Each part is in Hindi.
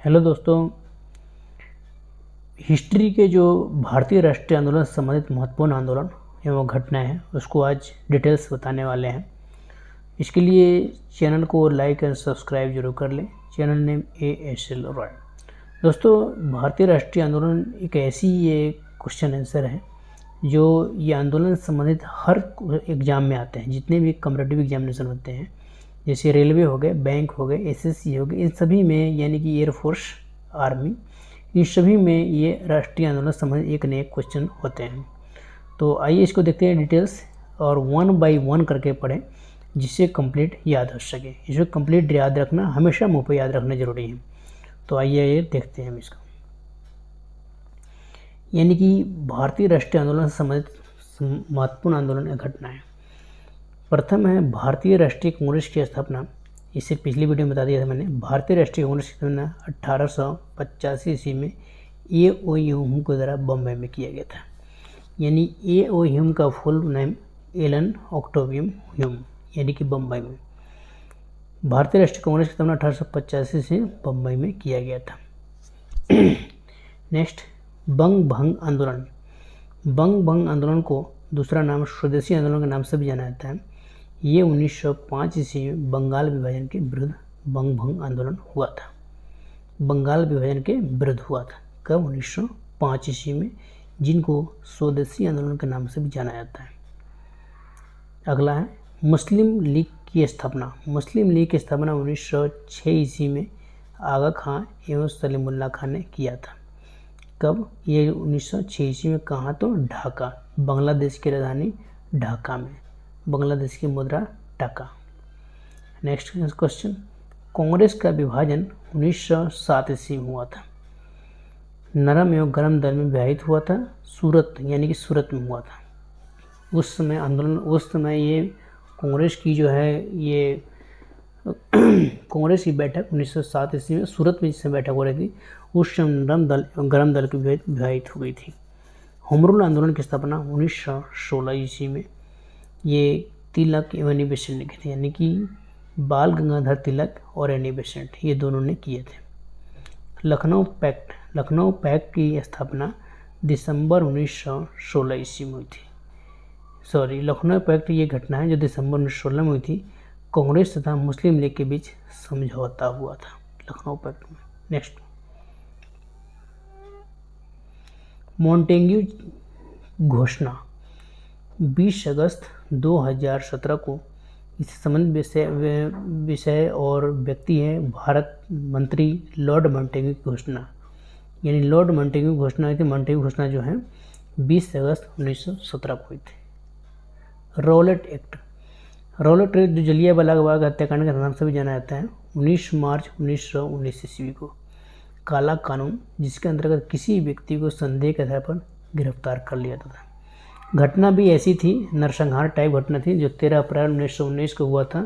हेलो दोस्तों, हिस्ट्री के जो भारतीय राष्ट्रीय आंदोलन से संबंधित महत्वपूर्ण आंदोलन एवं घटनाएं हैं उसको आज डिटेल्स बताने वाले हैं। इसके लिए चैनल को लाइक एंड सब्सक्राइब जरूर कर लें। Channel name ASL Roy. दोस्तों, भारतीय राष्ट्रीय आंदोलन एक ऐसी ये क्वेश्चन आंसर है जो ये आंदोलन से संबंधित हर एग्ज़ाम में आते हैं। जितने भी कम्पिटिटिव एग्जामिनेशन होते हैं, जैसे रेलवे हो गए, बैंक हो गए, SSC हो गए, इन सभी में यानी कि एयरफोर्स, आर्मी, इन सभी में ये राष्ट्रीय आंदोलन संबंधित एक न एक क्वेश्चन होते हैं। तो आइए इसको देखते हैं डिटेल्स और 1 बाय 1 करके पढ़ें, जिससे कंप्लीट याद हो सके। इसको कंप्लीट याद रखना, हमेशा मुँह पे याद रखना जरूरी है। तो आइए ये देखते हैं हम इसको। यानी कि भारतीय राष्ट्रीय आंदोलन से संबंधित महत्वपूर्ण आंदोलन या घटनाएं। प्रथम है भारतीय राष्ट्रीय कांग्रेस की स्थापना। इससे पिछली वीडियो में बता दिया था मैंने। भारतीय राष्ट्रीय कांग्रेस की स्थापना 1885 ईस्वी में A.O. ह्यूम के द्वारा बम्बई में किया गया था। यानी A.O. ह्यूम का फुल नेम एलन ऑक्टेवियम ह्यूम, यानी कि बम्बई में। भारतीय राष्ट्रीय कांग्रेस की स्थापना 1885 से बम्बई में किया गया था। नेक्स्ट, बंग भंग आंदोलन। बंग भंग आंदोलन को दूसरा नाम स्वदेशी आंदोलन के नाम से भी जाना जाता है। ये 1905 ईस्वी में बंगाल विभाजन के विरुद्ध बंग भंग आंदोलन हुआ था। बंगाल विभाजन के विरुद्ध हुआ था कब? 1905 ईस्वी में, जिनको स्वदेशी आंदोलन के नाम से भी जाना जाता है। अगला है मुस्लिम लीग की स्थापना। मुस्लिम लीग की स्थापना 1906 ईस्वी में आगा खां एवं सलीमुल्लाह खान ने किया था। कब? ये 1906 ईस्वी में। कहाँ? तो ढाका, बांग्लादेश की राजधानी ढाका में। बांग्लादेश की मुद्रा टाका। नेक्स्ट क्वेश्चन, कांग्रेस का विभाजन 1907 ईस्वी में हुआ था। नरम एवं गरम दल में विभाजित हुआ था। सूरत, यानी कि सूरत में हुआ था। उस समय आंदोलन, उस समय ये कांग्रेस की जो है ये कांग्रेस की बैठक 1907 ईस्वी में सूरत में जिससे बैठक हो रही थी, उस समय नरम दल एवं गरम दल की विभाजित हो गई थी। होम रूल आंदोलन की स्थापना 1916 ईस्वी में ये तिलक एवं एनी बेसेंट ने किए थे। यानी कि बाल गंगाधर तिलक और एनी बेसेंट, ये दोनों ने किए थे। लखनऊ पैक्ट। लखनऊ पैक्ट की स्थापना दिसंबर 1916 ईस्वी में हुई थी। लखनऊ पैक्ट ये घटना है जो दिसंबर 1916 में हुई थी। कांग्रेस तथा मुस्लिम लीग के बीच समझौता हुआ था लखनऊ पैक्ट में। नेक्स्ट, मॉन्टेग्यू घोषणा। 20 अगस्त 2017 को इससे संबंधित विषय और व्यक्ति है भारत मंत्री लॉर्ड मॉन्टेग्यू की घोषणा। यानी लॉर्ड मॉन्टेग्यू की घोषणा हुई थी। मॉन्टेग्यू घोषणा जो है 20 अगस्त 1917 को हुई थी। Rowlatt act. रॉलेट एक्ट जो जलियांवाला बाग हत्याकांड के नाम से भी जाना जाता है, 19 मार्च 1919 ईस्वी को। काला कानून, जिसके अंतर्गत किसी व्यक्ति को संदेह के आधार पर गिरफ्तार कर लिया था। घटना भी ऐसी थी, नरसंहार टाइप घटना थी, जो 13 अप्रैल 1919 को हुआ था।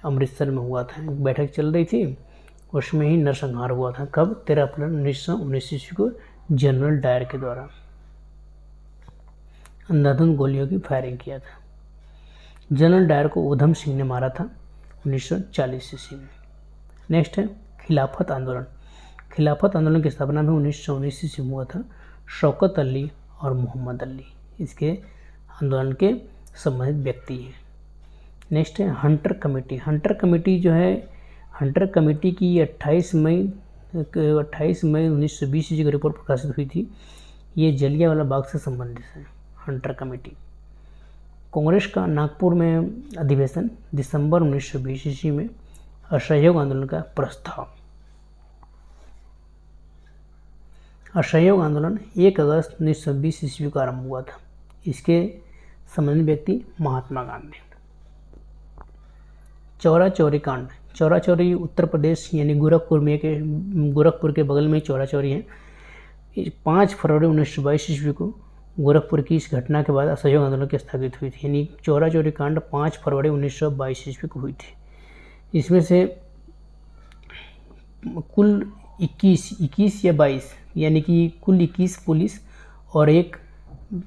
अमृतसर में हुआ था, एक बैठक चल रही थी, उसमें ही नरसंहार हुआ था। कब? 13 अप्रैल 1919 ईस्वी को जनरल डायर के द्वारा अंधाधुंध गोलियों की फायरिंग किया था। जनरल डायर को उधम सिंह ने मारा था 1940 ईस्वी में। नेक्स्ट है खिलाफत आंदोलन। खिलाफत आंदोलन की स्थापना भी 1919 ईस्वी में हुआ था। शौकत अली और मोहम्मद अली इसके आंदोलन के संबंधित व्यक्ति हैं। नेक्स्ट है हंटर कमेटी। हंटर कमेटी जो है, हंटर कमेटी की 28 मई 1920 ईस्वी को रिपोर्ट प्रकाशित हुई थी। ये जलियांवाला बाग से संबंधित है हंटर कमेटी। कांग्रेस का नागपुर में अधिवेशन दिसंबर 1920 ईस्वी में। असहयोग आंदोलन का प्रस्ताव। असहयोग आंदोलन 1 अगस्त 1920 ईस्वी को आरंभ हुआ था। इसके संबंधित व्यक्ति महात्मा गांधी। चौरा चौरी कांड। चौरा चौरी उत्तर प्रदेश यानी गोरखपुर के बगल में चौरा चौरी है। 5 फरवरी 1922 ईस्वी को गोरखपुर की इस घटना के बाद असहयोग आंदोलन की स्थापित हुई थी। यानी चौरा चौरी कांड 5 फरवरी 1922 ईस्वी को हुई थी। इसमें से कुल 21 या 22, यानी कि कुल 21 पुलिस और एक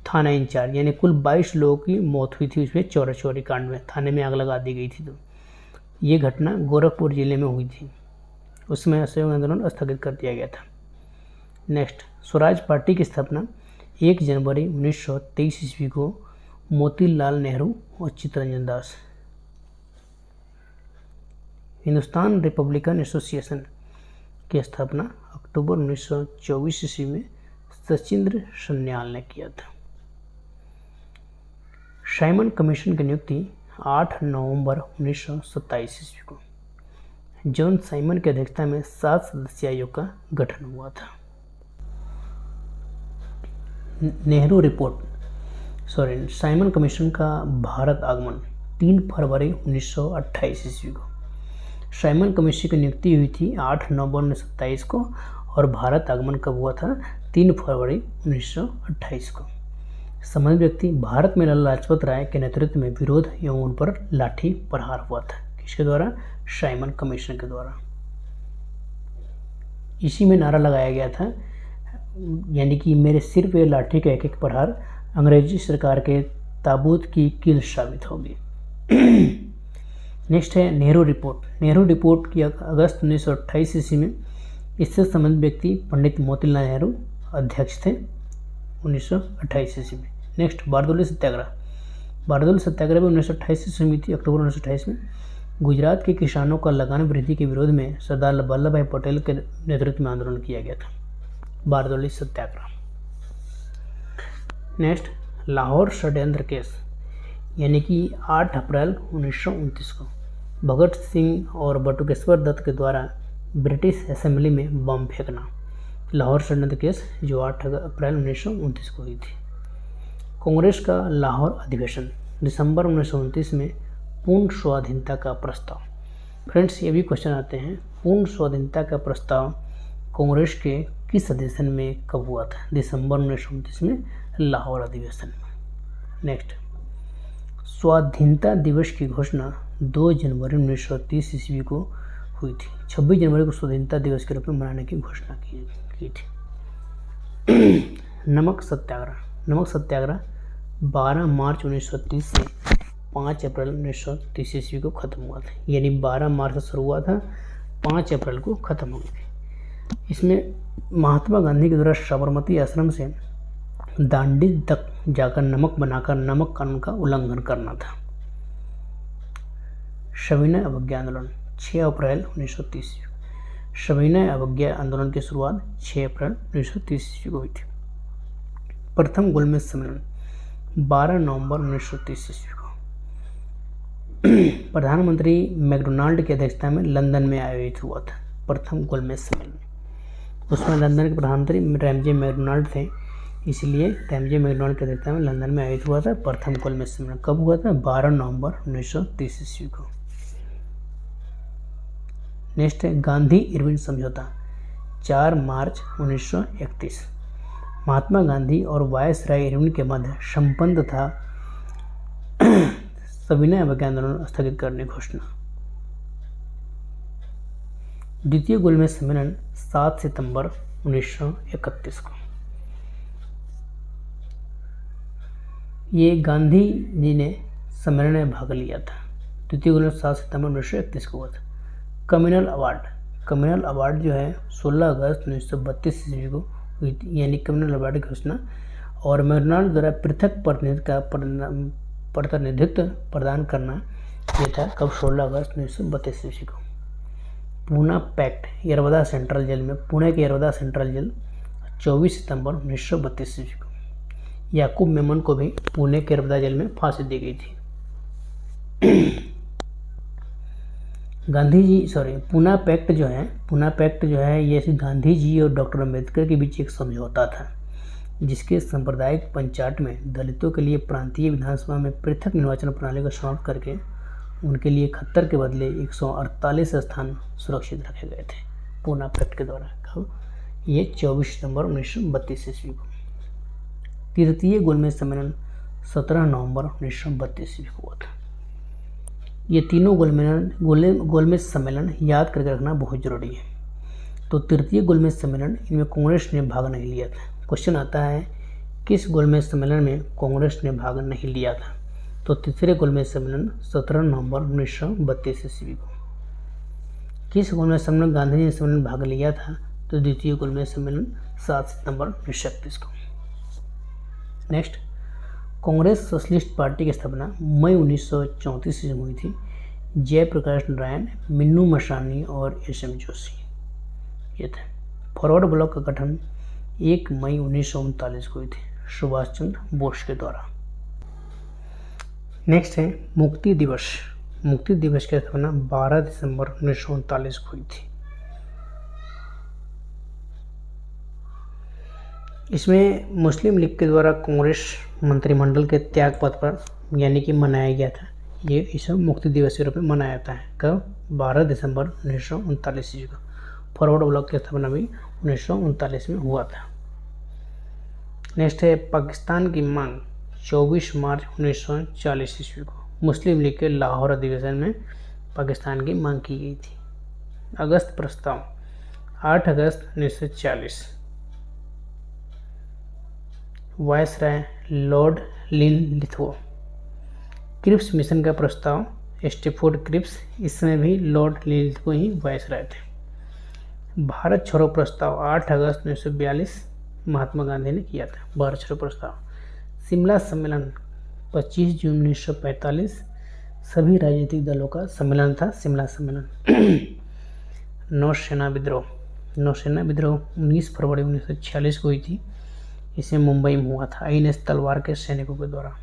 थाना इंचार्ज, यानी कुल 22 लोगों की मौत हुई थी उसमें चौरा चौरी कांड में। थाने में आग लगा दी गई थी। तो ये घटना गोरखपुर जिले में हुई थी। उसमें असहयोग आंदोलन स्थगित कर दिया गया था। नेक्स्ट, स्वराज पार्टी की स्थापना 1 जनवरी 1923 ईस्वी को मोतीलाल नेहरू और चित्तरंजन दास। हिंदुस्तान रिपब्लिकन एसोसिएशन की स्थापना अक्टूबर 1924 ईस्वी में सचिंद्र सन्याल ने किया था। साइमन कमीशन की नियुक्ति 8 नवंबर 1927 ईस्वी को जॉन साइमन की अध्यक्षता में 7 सदस्यीय आयोग का गठन हुआ था। नेहरू रिपोर्ट साइमन कमीशन का भारत आगमन 3 फरवरी 1928 ईस्वी को। साइमन कमीशन की नियुक्ति हुई थी 8 नवंबर 1927 को और भारत आगमन कब हुआ था? 3 फरवरी 1928 को। संबंधित व्यक्ति भारत में लाला लाजपत राय के नेतृत्व में विरोध एवं उन पर लाठी प्रहार हुआ था। किसके द्वारा? साइमन कमीशन के द्वारा। इसी में नारा लगाया गया था, यानी कि मेरे सिर पे लाठी का एक एक प्रहार अंग्रेजी सरकार के ताबूत की कील साबित होगी। नेक्स्ट है नेहरू रिपोर्ट। नेहरू रिपोर्ट की अगस्त 1928 ईस्वी में इससे संबंधित व्यक्ति पंडित मोतीलाल नेहरू अध्यक्ष थे 1928 ईस्वी में। नेक्स्ट, बारदोली सत्याग्रह। बारदोली सत्याग्रह में 1928 ईस्वी में थी, अक्टूबर 1928 में गुजरात के किसानों का लगान वृद्धि के विरोध में सरदार वल्लभ भाई पटेल के नेतृत्व में आंदोलन किया गया था, बारदोली सत्याग्रह। नेक्स्ट, लाहौर षड्यंत्र केस, यानी कि 8 अप्रैल 1929 को भगत सिंह और बटुकेश्वर दत्त के द्वारा ब्रिटिश असेंबली में बम फेंकना। लाहौर षड्यंत्र केस जो 8 अप्रैल 1929 को हुई थी। कांग्रेस का लाहौर अधिवेशन दिसंबर 1929 में पूर्ण स्वाधीनता का प्रस्ताव। फ्रेंड्स, ये भी क्वेश्चन आते हैं, पूर्ण स्वाधीनता का प्रस्ताव कांग्रेस के किस अधिवेशन में कब हुआ था? दिसंबर 1929 में लाहौर अधिवेशन में। नेक्स्ट, स्वाधीनता दिवस की घोषणा 2 जनवरी 1930 ईस्वी को हुई थी। 26 जनवरी को स्वाधीनता दिवस के रूप में मनाने की घोषणा की थी। नमक सत्याग्रह। नमक सत्याग्रह 12 मार्च 1930 से 5 अप्रैल 1930 ईस्वी को खत्म हुआ था, यानी 12 मार्च से शुरू हुआ था, 5 अप्रैल को खत्म हो गया। इसमें महात्मा गांधी के द्वारा साबरमती आश्रम से दांडी तक जाकर नमक बनाकर नमक कानून का उल्लंघन करना था। सविनय अवज्ञा आंदोलन 6 अप्रैल 1930 ईस्वी। सविनय अवज्ञा आंदोलन की शुरुआत 6 अप्रैल 1930 ईस्वी को हुई थी। प्रथम गोलमेज सम्मेलन 12 नवंबर 1930 ईस्वी को प्रधानमंत्री मैकडोनाल्ड की अध्यक्षता में लंदन में आयोजित हुआ था। प्रथम गोलमेज सम्मेलन, उसमें लंदन के प्रधानमंत्री रैमजे मैकडोनाल्ड थे, इसलिए रैमजे मैकडोनाल्ड की अध्यक्षता में लंदन में आयोजित हुआ था। प्रथम गोलमेज सम्मेलन कब हुआ था? 12 नवंबर 1930 ईस्वी को। नेक्स्ट है गांधी इरविन समझौता 4 मार्च 1931। महात्मा गांधी और वायसराय इरविन के मध्य संपन्न था सविनय अवज्ञा आंदोलन स्थगित करने की घोषणा। द्वितीय गोलमेज सम्मेलन 7 सितंबर 1931 को। ये गांधी जी ने सम्मेलन में भाग लिया था। द्वितीय गोलमेज 7 सितंबर 1931 को हुआ था। कम्युनल अवार्ड जो है 16 अगस्त 1932 ईस्वी को हुई थी, यानी कम्युनल अवार्ड की घोषणा। और मैकडोनाल्ड द्वारा पृथक प्रतिनिधित्व प्रदान करना ये था कब? 16 अगस्त 1932 ईस्वी को। Poona pact Yerwada central jail में, पुणे के यरवदा सेंट्रल जेल 24 सितंबर 1932 ईस्वी को। याकूब मेमन को भी पुणे के यरवदा जेल में फांसी दी गई थी। पूना पैक्ट जो है ये गांधी जी और डॉक्टर अम्बेडकर के बीच एक समझौता था, जिसके सांप्रदायिक पंचायत में दलितों के लिए प्रांतीय विधानसभा में पृथक निर्वाचन प्रणाली को समाप्त करके उनके लिए 71 के बदले 148 स्थान सुरक्षित रखे गए थे पूना पैक्ट के द्वारा। कब? ये 24 सितंबर 1932 ईस्वी को। तृतीय गोलमेज सम्मेलन 17 नवंबर 1932 ईस्वी को हुआ था। ये तीनों गोलमेज सम्मेलन याद करके रखना बहुत जरूरी है। तो तृतीय गोलमेज सम्मेलन, इनमें कांग्रेस ने भाग नहीं लिया था। क्वेश्चन आता है किस गोलमेज सम्मेलन में कांग्रेस ने भाग नहीं लिया था? तो तीसरे गोलमेज सम्मेलन 17 नवंबर 1932 ईस्वी को। किस गोलमेज सम्मेलन गांधी जी ने सम्मेलन भाग लिया था? तो द्वितीय गोलमेज सम्मेलन 7 सितंबर 1931 को। नेक्स्ट, कांग्रेस सोशलिस्ट पार्टी की स्थापना मई 1934 में हुई थी। जयप्रकाश नारायण, मिन्नू मसानी और एस.एम. जोशी ये थे। फॉरवर्ड ब्लॉक का गठन 1 मई 1939 को हुई थी सुभाष चंद्र बोस के द्वारा। नेक्स्ट है मुक्ति दिवस। मुक्ति दिवस की स्थापना 12 दिसंबर 1939 को हुई थी। इसमें मुस्लिम लीग के द्वारा कांग्रेस मंत्रिमंडल के त्याग पत्र पर यानी कि मनाया गया था। ये इसे मुक्ति दिवस के रूप में मनाया जाता है। कब? 12 दिसंबर 1939 को। फॉरवर्ड ब्लॉक की स्थापना भी 1939 में हुआ था। नेक्स्ट है पाकिस्तान की मांग 24 मार्च 1940 ईस्वी को। मुस्लिम लीग के लाहौर अधिवेशन में पाकिस्तान की मांग की गई थी। अगस्त प्रस्ताव 8 अगस्त 1940। Viceroy lord Linlithgow. Cripps mission का प्रस्ताव स्टैफोर्ड क्रिप्स, इसमें भी लॉर्ड लिनलिथगो ही वायसराय थे। भारत छोड़ो प्रस्ताव 8 अगस्त 1942 महात्मा गांधी ने किया था। भारत छोड़ो प्रस्ताव। शिमला सम्मेलन 25 जून 1945 सभी राजनीतिक दलों का सम्मेलन था शिमला सम्मेलन। नौसेना विद्रोह। नौसेना विद्रोह 19 फरवरी 1946 को हुई थी। इसे मुंबई में हुआ था INS तलवार के सैनिकों के द्वारा।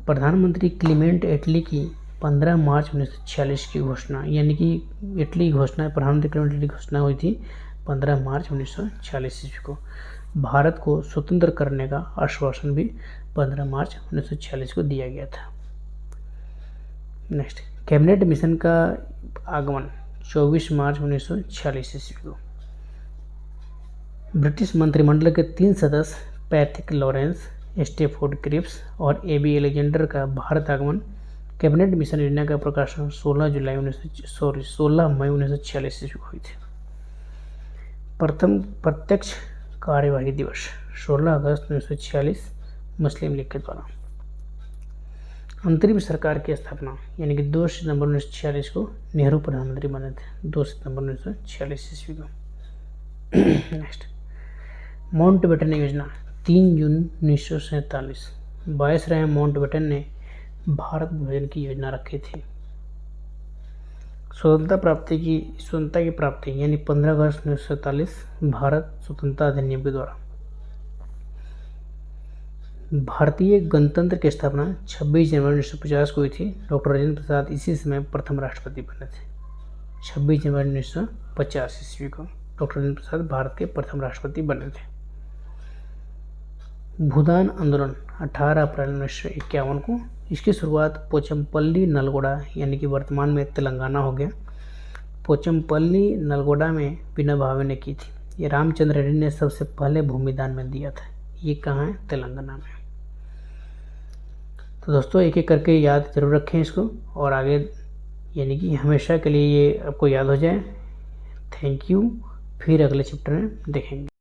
प्रधानमंत्री क्लीमेंट एटली की 15 मार्च 1946 की घोषणा, यानी कि इटली की घोषणा, प्रधानमंत्री क्लीमेंट एटली की घोषणा हुई थी 15 मार्च 1946 ईस्वी को। भारत को स्वतंत्र करने का आश्वासन भी 15 मार्च 1946 को दिया गया था। नेक्स्ट, कैबिनेट मिशन का आगमन 24 मार्च 1946 ईस्वी को। ब्रिटिश मंत्रिमंडल के 3 सदस्य पैट्रिक लॉरेंस, स्टैफोर्ड क्रिप्स और AB अलेक्जेंडर का भारत आगमन। कैबिनेट मिशन योजना का प्रकाशन 16 मई 1946 ईस्वी को हुई थी। प्रथम प्रत्यक्ष कार्यवाही दिवस 16 अगस्त 1946 मुस्लिम लीग के द्वारा। अंतरिम सरकार की स्थापना यानी कि 2 सितंबर 1946 को नेहरू प्रधानमंत्री बने थे। 2 सितंबर 1946 ईस्वी को। नेक्स्ट, माउंटबेटन योजना 3 जून 1947। वायसराय माउंटबेटन ने भारत विभाजन की योजना रखी थी। स्वतंत्रता की प्राप्ति यानी 15 अगस्त 1947 भारत स्वतंत्रता अधिनियम के द्वारा। भारतीय गणतंत्र की स्थापना 26 जनवरी 1950 को हुई थी। डॉक्टर राजेंद्र प्रसाद इसी समय प्रथम राष्ट्रपति बने थे। 26 जनवरी 1950 ईस्वी को डॉक्टर राजेंद्र प्रसाद भारत के प्रथम राष्ट्रपति बने थे। भूदान आंदोलन 18 अप्रैल 1951 को। इसकी शुरुआत पोचमपल्ली नलगोंडा यानी कि वर्तमान में तेलंगाना हो गया, पोचमपल्ली नलगोंडा में विनोबा भावे ने की थी। ये रामचंद्र रेड्डी ने सबसे पहले भूमिदान में दिया था। ये कहाँ है? तेलंगाना में। तो दोस्तों एक एक करके याद जरूर रखें इसको और आगे यानी कि हमेशा के लिए ये आपको याद हो जाए। Thank you. फिर अगले चैप्टर में देखेंगे।